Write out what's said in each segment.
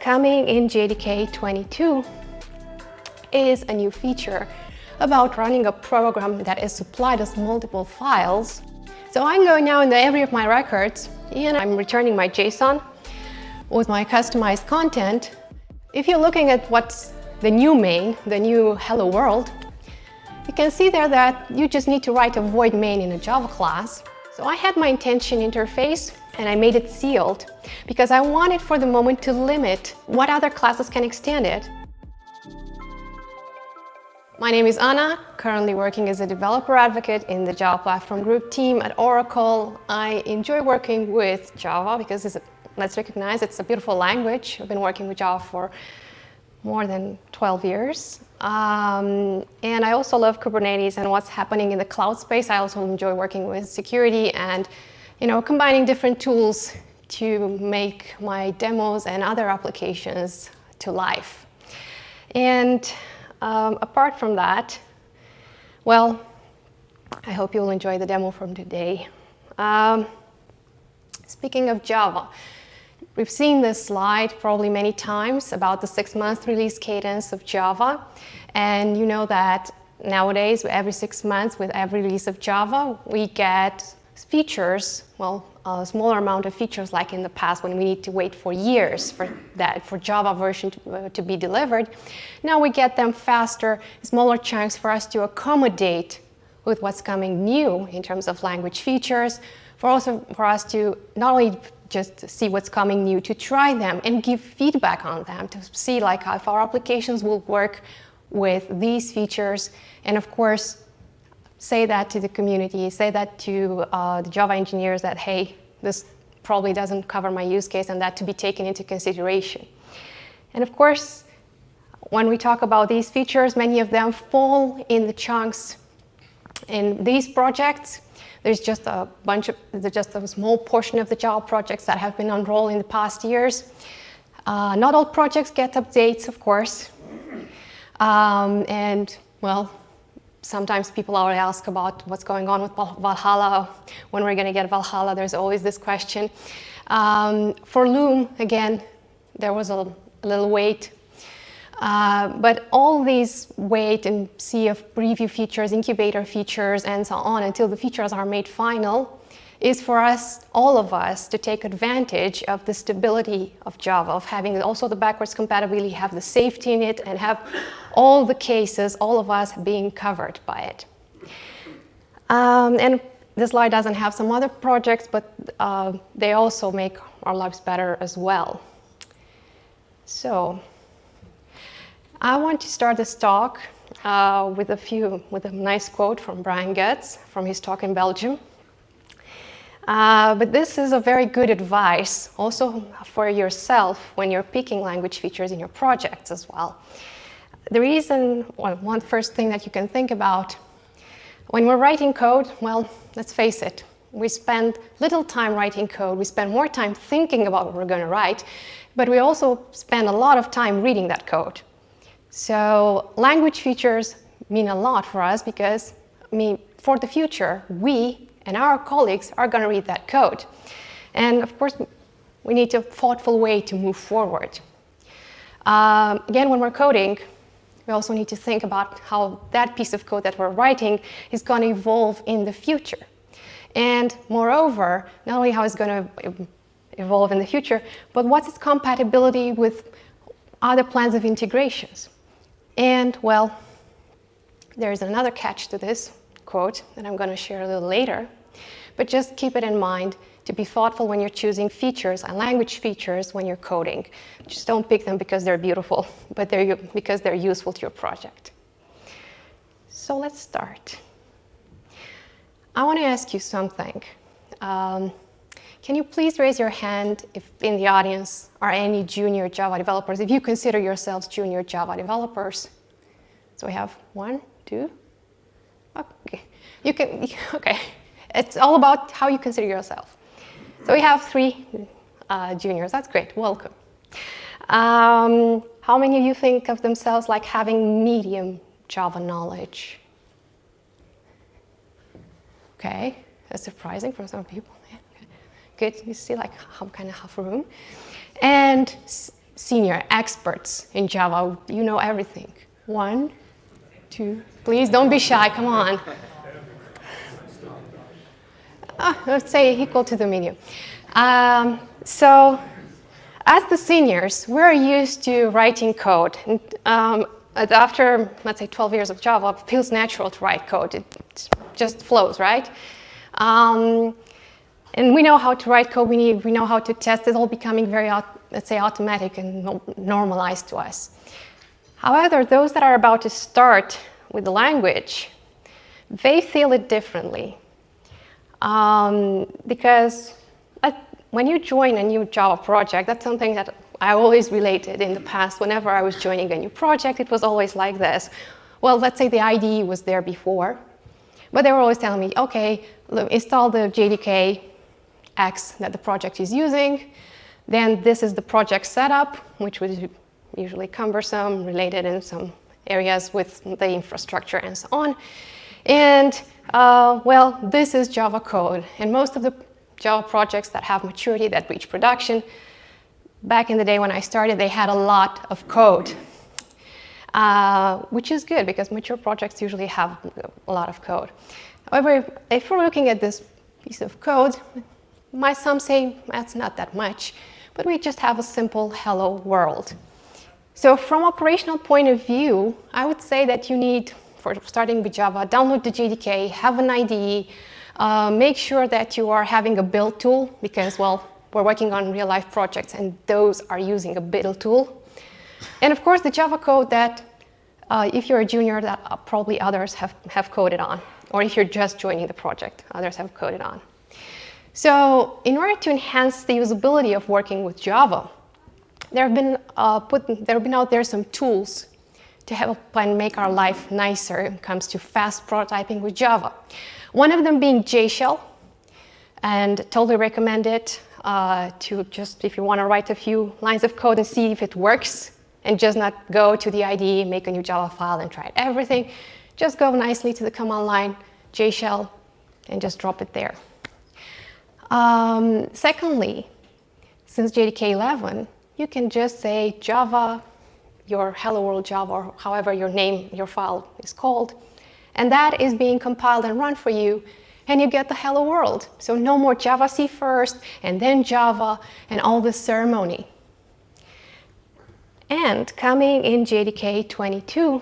Coming in JDK 22 is a new feature about running a program that is supplied as multiple files. So I'm going now into every of my records and I'm returning my JSON with my customized content. If you're looking at what's the new main, the new hello world, you can see there that you just need to write a void main in a Java class. So I had my intention interface and I made it sealed because I wanted for the moment to limit what other classes can extend it. My name is Anna, currently working as a developer advocate in the Java Platform Group team at Oracle. I enjoy working with Java because let's recognize it's a beautiful language. I've been working with Java for more than 12 years. And I also love Kubernetes and what's happening in the cloud space. I also enjoy working with security and combining different tools to make my demos and other applications to life. And apart from that, well, I hope you'll enjoy the demo from today. Speaking of Java, we've seen this slide probably many times about the 6-month release cadence of Java. And you know that nowadays, every 6 months, with every release of Java, we get features, well, a smaller amount of features like in the past when we need to wait for years for Java version to be delivered. Now we get them faster, smaller chunks for us to accommodate with what's coming new in terms of language features, for us to not only just see what's coming new, to try them and give feedback on them, to see like if our applications will work with these features, and of course, say that to the community, say that to the Java engineers that, hey, this probably doesn't cover my use case, and that to be taken into consideration. And of course, when we talk about these features, many of them fall in the chunks in these projects. There's just a small portion of the Java projects that have been unrolled in the past years. Not all projects get updates, of course. And well, sometimes people already ask about what's going on with Valhalla, when we're going to get Valhalla. There's always this question. For Loom, again, there was a little wait. But all these wait and see of preview features, incubator features, and so on until the features are made final is for us, all of us, to take advantage of the stability of Java, of having also the backwards compatibility, have the safety in it, and have all the cases, all of us being covered by it. And this slide doesn't have some other projects, but they also make our lives better as well. So I want to start this talk with a nice quote from Brian Getz from his talk in Belgium. But this is a very good advice also for yourself when you're picking language features in your projects as well. The reason, well, one first thing that you can think about, when we're writing code, well, let's face it, we spend little time writing code, we spend more time thinking about what we're going to write, but we also spend a lot of time reading that code. So language features mean a lot for us because, for the future, we and our colleagues are going to read that code. And of course, we need a thoughtful way to move forward. Again, when we're coding, we also need to think about how that piece of code that we're writing is going to evolve in the future. And moreover, not only how it's going to evolve in the future, but what's its compatibility with other plans of integrations. And well, there's another catch to this quote that I'm going to share a little later, but just keep it in mind to be thoughtful when you're choosing features and language features when you're coding. Just don't pick them because they're beautiful, but because they're useful to your project. So let's start. I want to ask you something. Can you please raise your hand if in the audience are any junior Java developers, if you consider yourselves junior Java developers? So we have 1, 2. Okay. Okay. It's all about how you consider yourself. So we have 3 juniors. That's great. Welcome. How many of you think of themselves like having medium Java knowledge? Okay. That's surprising for some people. Yeah. Good. You see like kind of half a room. And senior experts in Java. You know everything. 1, 2, please don't be shy, come on. Let's say equal to the medium. So as the seniors, we're used to writing code. And, after, let's say, 12 years of Java, it feels natural to write code. It just flows, right? And we know how to write code. We know how to test. It's all becoming very, let's say, automatic and normalized to us. However, those that are about to start with the language, they feel it differently. Because when you join a new Java project, that's something that I always related in the past. Whenever I was joining a new project, it was always like this. Well, let's say the IDE was there before, but they were always telling me, okay, install the JDK X that the project is using. Then this is the project setup, which was usually cumbersome, related in some areas with the infrastructure and so on. And well, this is Java code. And most of the Java projects that have maturity, that reach production, back in the day when I started, they had a lot of code, which is good because mature projects usually have a lot of code. However, if we're looking at this piece of code, some say that's not that much, but we just have a simple hello world. So from operational point of view, I would say that you need, for starting with Java, download the JDK, have an IDE, make sure that you are having a build tool because, well, we're working on real-life projects, and those are using a build tool. And of course, the Java code that, if you're a junior, that probably others have coded on. Or if you're just joining the project, others have coded on. So in order to enhance the usability of working with Java, there have been out there some tools to help and make our life nicer when it comes to fast prototyping with Java. One of them being JShell, and totally recommend it. To just, if you want to write a few lines of code and see if it works, and just not go to the IDE, make a new Java file and try everything. Just go nicely to the command line, JShell, and just drop it there. Secondly, since JDK 11, you can just say Java, your Hello World Java, or however your file is called, and that is being compiled and run for you, and you get the hello world. So no more Java-C first, and then Java, and all this ceremony. And coming in JDK 22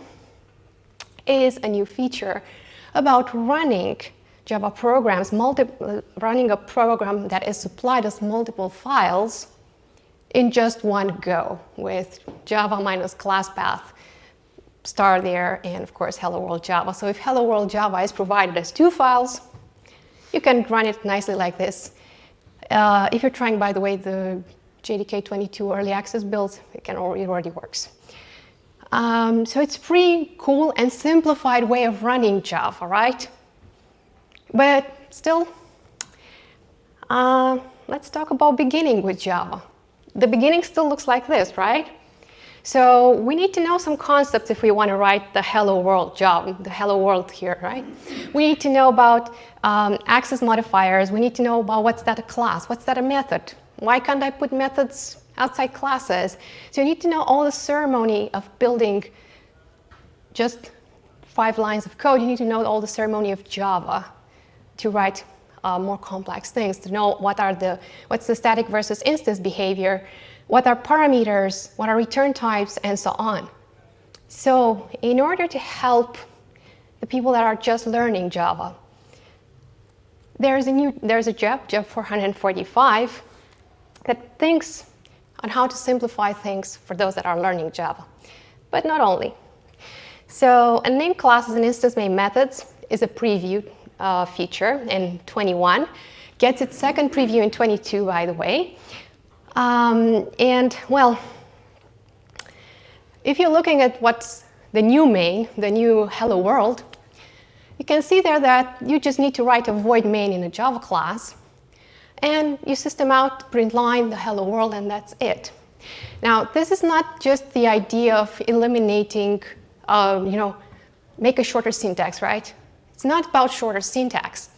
is a new feature about running Java programs, running a program that is supplied as multiple files in just one go with Java minus class path star there, and of course Hello World Java. So if Hello World Java is provided as 2 files, you can run it nicely like this. If you're trying, by the way, the JDK 22 early access builds, it already works. So it's pretty cool and simplified way of running Java, right? But still, let's talk about beginning with Java. The beginning still looks like this, right? So we need to know some concepts if we want to write the Hello World Java, the Hello World here, right? We need to know about access modifiers. We need to know about what's that a class, what's that a method. Why can't I put methods outside classes? So you need to know all the ceremony of building just 5 lines of code. You need to know all the ceremony of Java to write more complex things, to know what's the static versus instance behavior, what are parameters, what are return types, and so on. So in order to help the people that are just learning Java, there's a job 445, that thinks on how to simplify things for those that are learning Java, but not only. So unnamed classes and instance main methods is a preview feature in 21, gets its second preview in 22, by the way. And well, if you're looking at what's the new main, the new Hello World, you can see there that you just need to write a void main in a Java class, and you system out, print line, the Hello World, and that's it. Now, this is not just the idea of eliminating, make a shorter syntax, right? It's not about shorter syntax.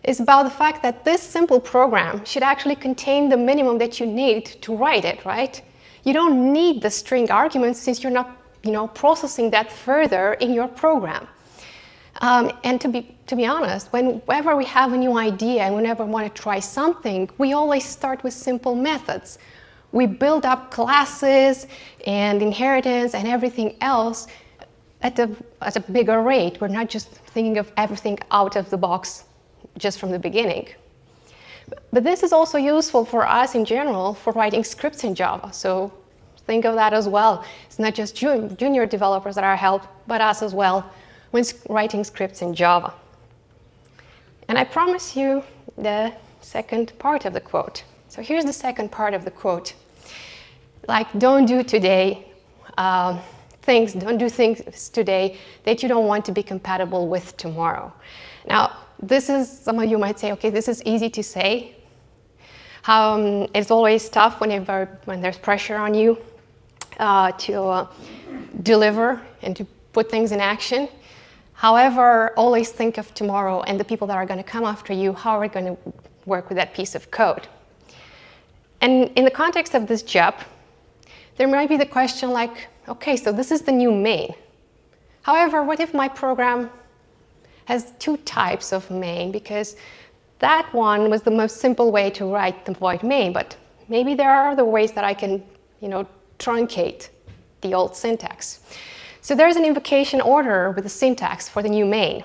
It's about the fact that this simple program should actually contain the minimum that you need to write it, right? You don't need the string arguments since you're not, processing that further in your program. And to be honest, whenever we have a new idea and whenever we want to try something, we always start with simple methods. We build up classes and inheritance and everything else at a bigger rate. We're not just thinking of everything out of the box just from the beginning. But this is also useful for us in general for writing scripts in Java. So think of that as well. It's not just junior developers that are helped, but us as well when writing scripts in Java. And I promise you the second part of the quote. So here's the second part of the quote. Like, don't do things today that you don't want to be compatible with tomorrow. Now, some of you might say, okay, this is easy to say. It's always tough when there's pressure on you to deliver and to put things in action. However, always think of tomorrow and the people that are going to come after you, how are we going to work with that piece of code? And in the context of this job, there might be the question like, okay, so this is the new main. Other, what if my program has two types of main? Because that one was the most simple way to write the void main, but maybe there are other ways that I can, truncate the old syntax. So there's an invocation order with the syntax for the new main.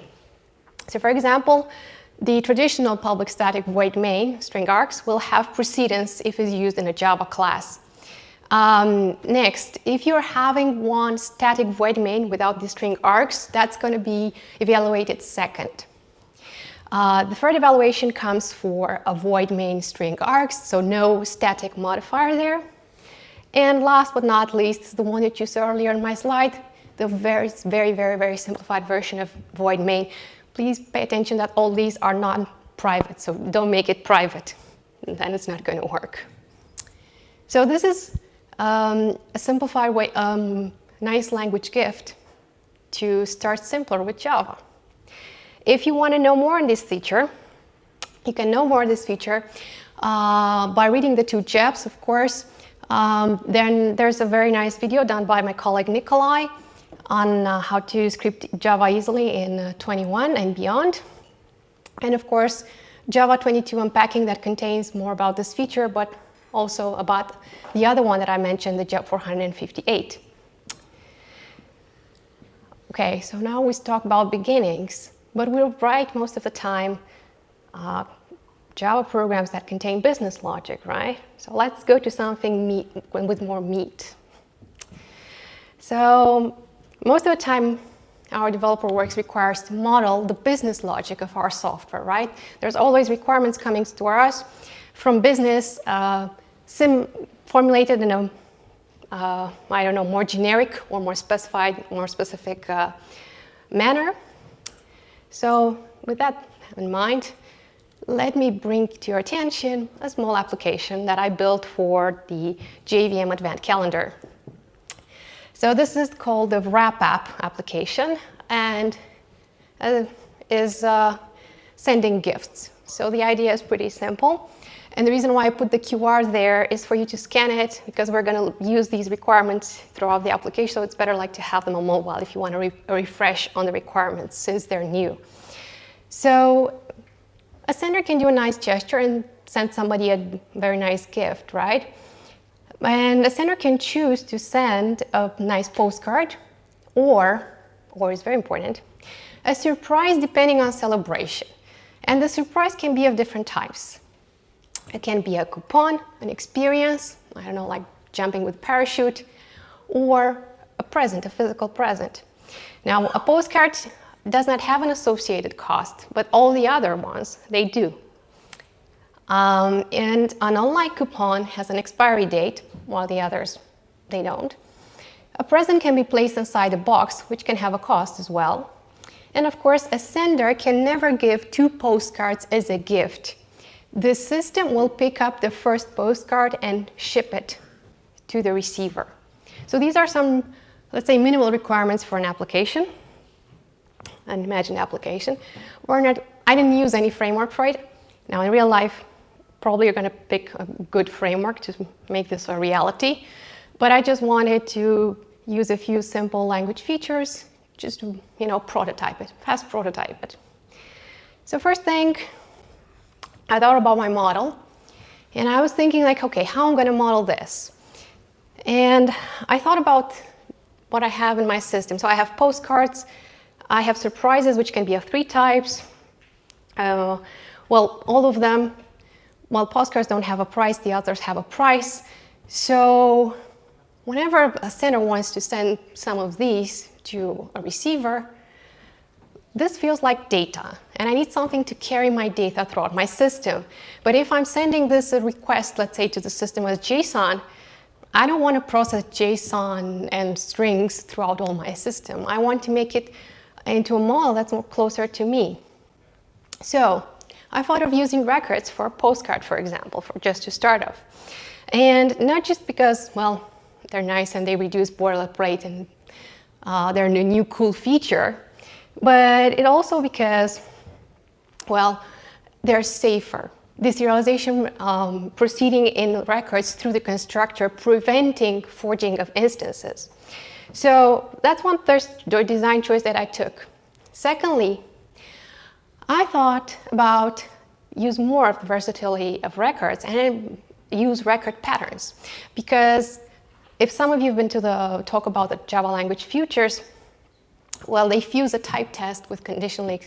So for example, the traditional public static void main, string args, will have precedence if it's used in a Java class. Next, if you're having one static void main without the string args, that's going to be evaluated second. The third evaluation comes for a void main string args, so no static modifier there. And last but not least, the one that you saw earlier in my slide, the very, very simplified version of void main. Please pay attention that all these are non-private, so don't make it private, and then it's not going to work. So this is a simplified way, nice language gift to start simpler with Java. If you want to know more on this feature, you can know more on this feature by reading the two jobs, of course. Then there's a very nice video done by my colleague Nikolai on how to script Java easily in 21 and beyond. And of course, Java 22 unpacking that contains more about this feature, but also about the other one that I mentioned, the job 458. Okay, so now we talk about beginnings, but we'll write most of the time Java programs that contain business logic, right? So let's go to something with more meat. So most of the time, our developer works requires to model the business logic of our software, right? There's always requirements coming to us from business, formulated in a, more generic or more specified, more specific manner. So with that in mind, let me bring to your attention a small application that I built for the JVM Advent Calendar. So this is called the Wrap App application and is sending gifts. So the idea is pretty simple. And the reason why I put the QR there is for you to scan it because we're going to use these requirements throughout the application. So it's better like to have them on mobile if you want to refresh on the requirements since they're new. So a sender can do a nice gesture and send somebody a very nice gift, right? And a sender can choose to send a nice postcard or is very important, a surprise depending on celebration. And the surprise can be of different types. It can be a coupon, an experience, like jumping with parachute, or a present, a physical present. Now, a postcard does not have an associated cost, but all the other ones, they do. And an online coupon has an expiry date, while the others, they don't. A present can be placed inside a box, which can have a cost as well. And of course, a sender can never give two postcards as a gift. The system will pick up the first postcard and ship it to the receiver. So these are some, let's say, minimal requirements for an application, an imagined application. I didn't use any framework for it. Now, in real life, probably you're going to pick a good framework to make this a reality. but I just wanted to use a few simple language features just to, prototype it, fast prototype it. So first thing, I thought about my model, and I was thinking like, okay, how I'm going to model this? And I thought about what I have in my system. So I have postcards, I have surprises, which can be of 3 types. All of them, postcards don't have a price, the others have a price. So whenever a sender wants to send some of these to a receiver, this feels like data, and I need something to carry my data throughout my system. But if I'm sending this a request, let's say to the system as JSON, I don't want to process JSON and strings throughout all my system. I want to make it into a model that's more closer to me. So I thought of using records for a postcard, for example, just to start off. And not just because, they're nice and they reduce boilerplate and they're a new cool feature, but it also because, they're safer. Deserialization proceeding in records through the constructor, preventing forging of instances. So that's one design choice that I took. Secondly, I thought about use more of the versatility of records and use record patterns, because if some of you have been to the talk about the Java language futures, they fuse a type test with conditionally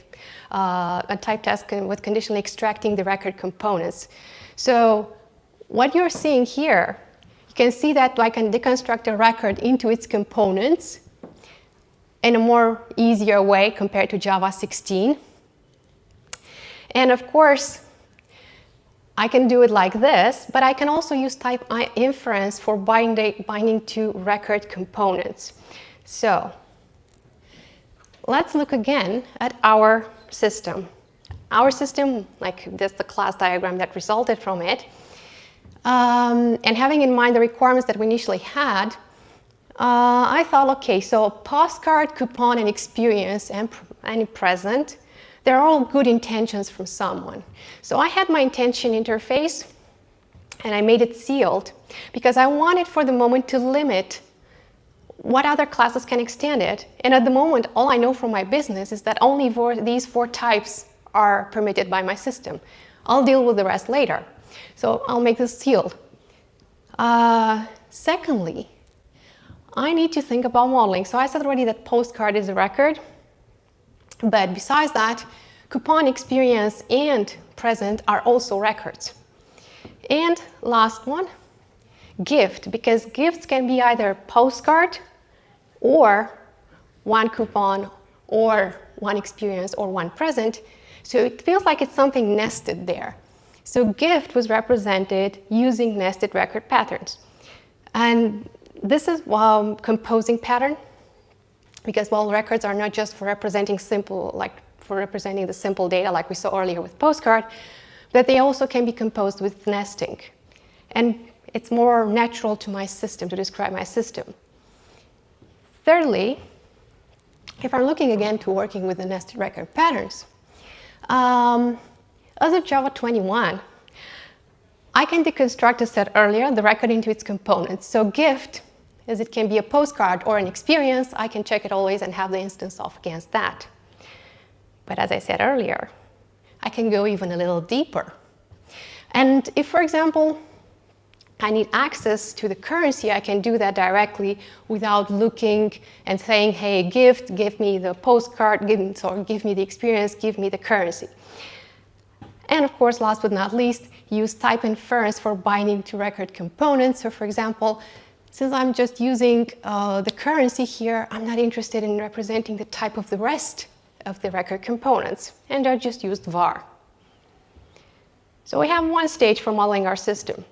extracting the record components. So what you're seeing here, you can see that I can deconstruct a record into its components in a more easier way compared to Java 16. And of course, I can do it like this, but I can also use type inference for binding to record components. So let's look again at our system. Our system, like this, the class diagram that resulted from it, and having in mind the requirements that we initially had, I thought, okay, so postcard, coupon, and experience and present, they're all good intentions from someone. So I had my intention interface, and I made it sealed because I wanted for the moment to limit what other classes can extend it. And at the moment, all I know from my business is that only these 4 types are permitted by my system. I'll deal with the rest later. So I'll make this sealed. Secondly, I need to think about modeling. So I said already that postcard is a record. But besides that, coupon, experience, and present are also records. And last one, gift, because gifts can be either postcard or 1 coupon or 1 experience or 1 present. So it feels like it's something nested there. So gift was represented using nested record patterns. And this is composing pattern, because records are not just for representing the simple data like we saw earlier with postcard, but they also can be composed with nesting. And it's more natural to my system, to describe my system. Thirdly, if I'm looking again to working with the nested record patterns, as of Java 21, I can deconstruct, as said earlier, the record into its components. So gift, as it can be a postcard or an experience, I can check it always and have the instance off against that. But as I said earlier, I can go even a little deeper. And if, for example, I need access to the currency, I can do that directly without looking and saying, hey, gift, give me the postcard, give me the experience, give me the currency. And of course, last but not least, use type inference for binding to record components. So for example, since I'm just using the currency here, I'm not interested in representing the type of the rest of the record components, and I just used var. So we have one stage for modeling our system.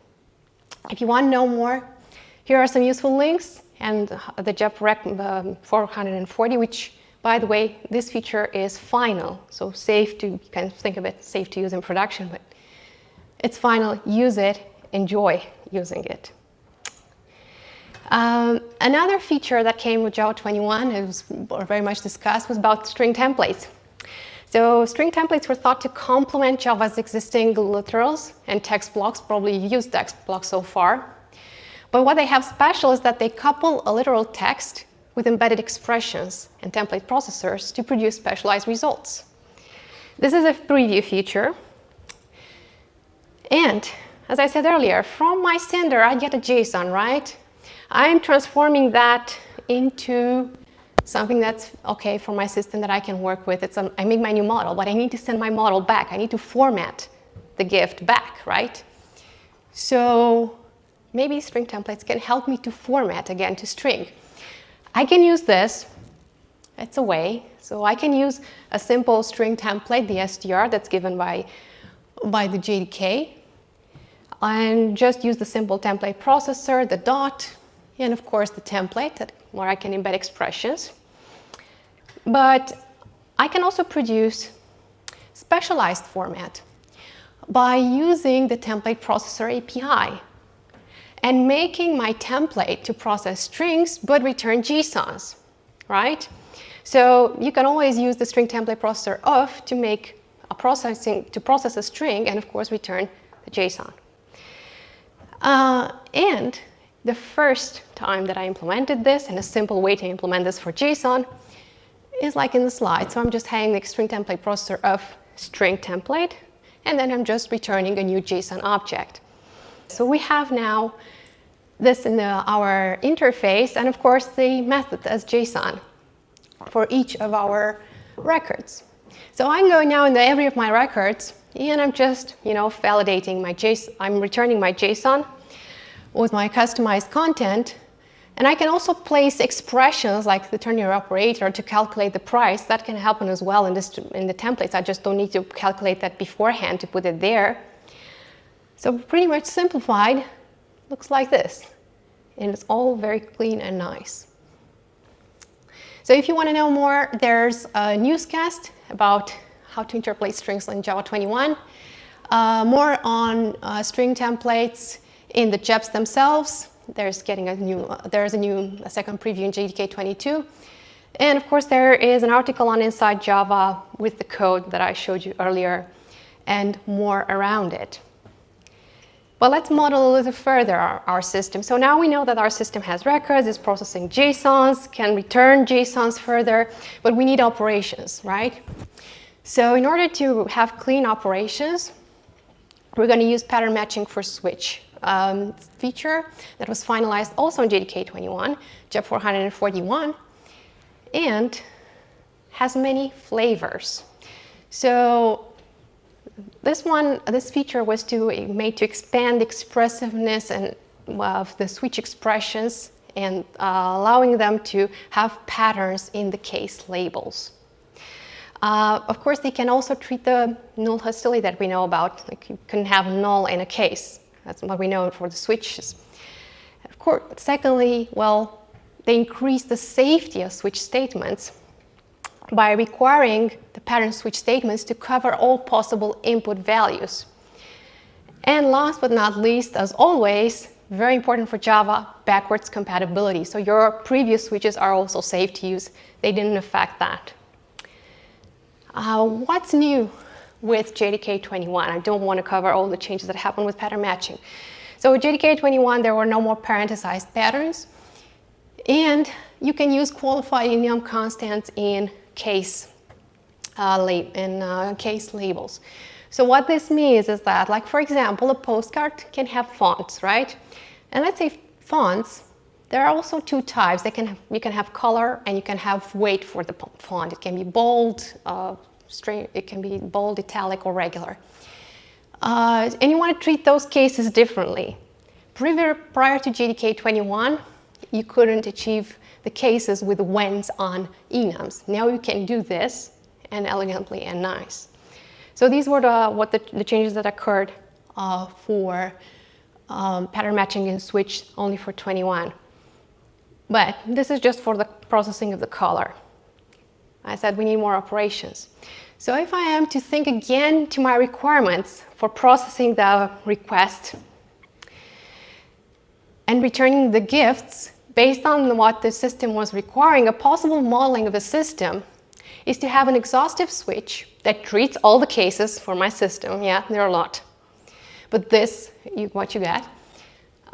If you want to know more, here are some useful links, and the JEP Rec 440, which, by the way, this feature is final, so safe to, you can think of it, safe to use in production, but it's final, use it, enjoy using it. Another feature that came with Java 21, it was very much discussed, was about string templates. So string templates were thought to complement Java's existing literals and text blocks. Probably you've used text blocks so far. But what they have special is that they couple a literal text with embedded expressions and template processors to produce specialized results. This is a preview feature. And as I said earlier, from my sender, I get a JSON, right? I'm transforming that into something that's okay for my system that I can work with. I make my new model, but I need to send my model back. I need to format the gift back, right? So maybe string templates can help me to format again to string. I can use this. It's a way. So I can use a simple string template, the str that's given by the JDK, and just use the simple template processor, the dot, and of course the template where I can embed expressions. But I can also produce specialized format by using the template processor API and making my template to process strings but return JSONs, right? So you can always use the string template processor of to make a process a string and of course return the JSON. And the first time that I implemented this, and a simple way to implement this for JSON, is like in the slide. So I'm just having the string template processor of string template, and then I'm just returning a new JSON object. So we have now this in our interface, and of course the method as JSON for each of our records. So I'm going now into every of my records, and I'm just, validating my JSON. I'm returning my JSON with my customized content. And I can also place expressions like the ternary operator to calculate the price. That can happen as well in the templates. I just don't need to calculate that beforehand to put it there. So pretty much simplified looks like this. And it's all very clean and nice. So if you want to know more, there's a newscast about how to interpolate strings in Java 21. More on string templates in the JEPs themselves. There's a second preview in JDK 22. And of course, there is an article on Inside Java with the code that I showed you earlier and more around it. But let's model a little further our system. So now we know that our system has records, is processing JSONs, can return JSONs further, but we need operations, right? So in order to have clean operations, we're going to use pattern matching for switch feature that was finalized also in JDK 21, JEP 441, and has many flavors. So this feature was made to expand the expressiveness of the switch expressions and allowing them to have patterns in the case labels. Of course, they can also treat the null hostility that we know about. Like you can have null in a case. That's what we know for the switches. Of course, secondly, they increase the safety of switch statements by requiring the pattern switch statements to cover all possible input values. And last but not least, as always, very important for Java, backwards compatibility. So your previous switches are also safe to use. They didn't affect that. What's new with JDK 21? I don't want to cover all the changes that happened with pattern matching. So with JDK 21, there were no more parenthesized patterns. And you can use qualified enum constants in case labels. So what this means is that, like for example, a postcard can have fonts, right? And let's say fonts, there are also two types. You can have color and you can have weight for the font. It can be bold, it can be bold, italic, or regular. And you want to treat those cases differently. Prior to JDK 21, you couldn't achieve the cases with whens on enums. Now you can do this, and elegantly and nice. So these were the changes that occurred for pattern matching in switch only for 21. But this is just for the processing of the color. I said we need more operations. So if I am to think again to my requirements for processing the request and returning the gifts based on what the system was requiring, a possible modeling of a system is to have an exhaustive switch that treats all the cases for my system. Yeah, there are a lot. But this, what you get,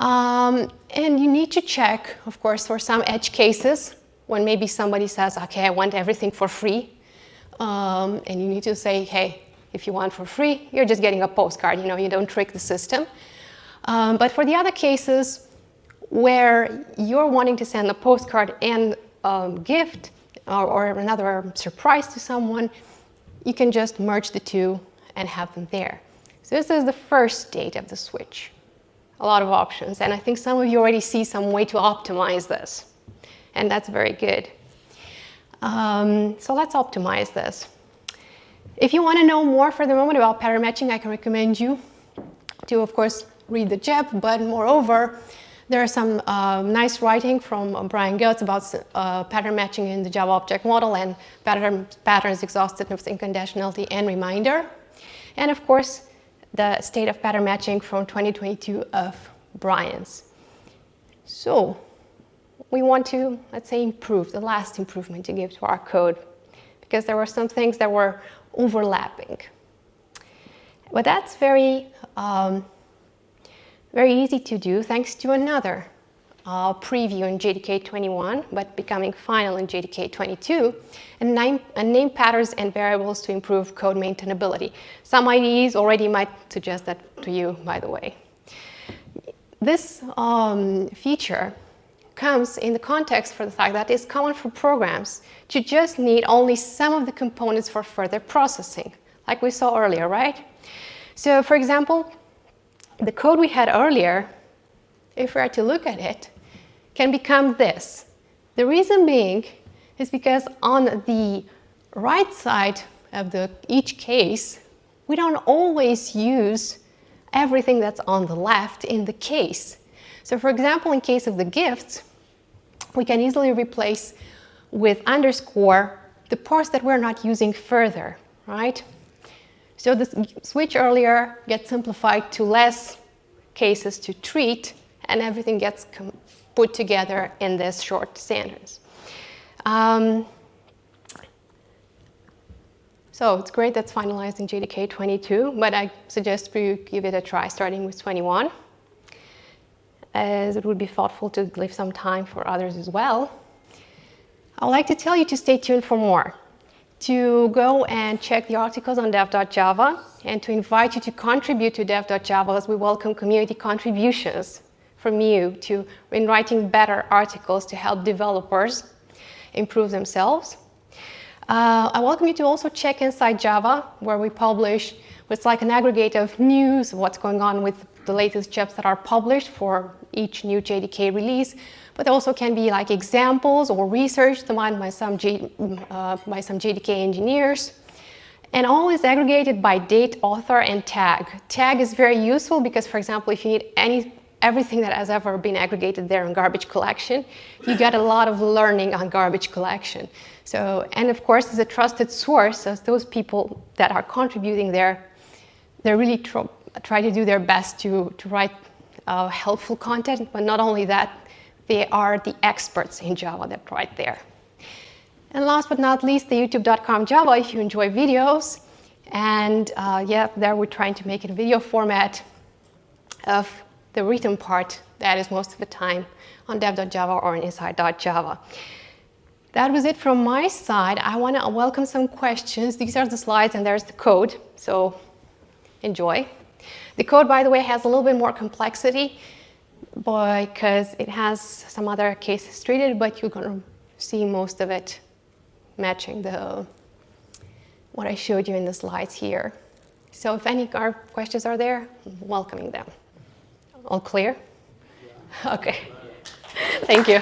And you need to check, of course, for some edge cases when maybe somebody says, okay, I want everything for free. And you need to say, hey, if you want for free, you're just getting a postcard. You don't trick the system. But for the other cases where you're wanting to send a postcard and a gift or another surprise to someone, you can just merge the two and have them there. So this is the first state of the switch. A lot of options, and I think some of you already see some way to optimize this, and that's very good. So let's optimize this. If you want to know more for the moment about pattern matching, I can recommend you to, of course, read the JEP, but moreover, there is some nice writing from Brian Goetz about pattern matching in the Java object model and patterns, exhaustiveness, inconditionality, and reminder. And of course, the state of pattern matching from 2022 of Brian's. So we want to, let's say, improve, the last improvement to give to our code, because there were some things that were overlapping. But that's very easy to do thanks to another preview in JDK 21, but becoming final in JDK 22, and name patterns and variables to improve code maintainability. Some IDEs already might suggest that to you, by the way. This feature comes in the context for the fact that it's common for programs to just need only some of the components for further processing, like we saw earlier, right? So, for example, the code we had earlier, if we are to look at it, can become this. The reason being is because on the right side of each case, we don't always use everything that's on the left in the case. So for example, in case of the gifts, we can easily replace with underscore the parts that we're not using further, right? So the switch earlier gets simplified to less cases to treat, and everything gets put together in this short sentence. So it's great that's finalized in JDK 22, but I suggest you give it a try starting with 21, as it would be thoughtful to leave some time for others as well. I'd like to tell you to stay tuned for more, to go and check the articles on dev.java, and to invite you to contribute to dev.java, as we welcome community contributions from you in writing better articles to help developers improve themselves. I welcome you to also check Inside Java, where we publish what's like an aggregate of news, what's going on with the latest JEPs that are published for each new JDK release, but also can be like examples or research done by some JDK engineers. And all is aggregated by date, author, and tag. Tag is very useful because, for example, if you need everything that has ever been aggregated there in garbage collection, you get a lot of learning on garbage collection. So, and of course, as a trusted source, as those people that are contributing there, they really try to do their best to write helpful content, but not only that, they are the experts in Java that write there. And last but not least, the youtube.com Java, if you enjoy videos. And yeah, there we're trying to make it a video format of the written part that is most of the time on dev.java or on inside.java. That was it from my side. I want to welcome some questions. These are the slides and there's the code, so enjoy. The code, by the way, has a little bit more complexity because it has some other cases treated, but you're going to see most of it matching what I showed you in the slides here. So if any questions are there, I'm welcoming them. All clear? Yeah. Okay. Thank you.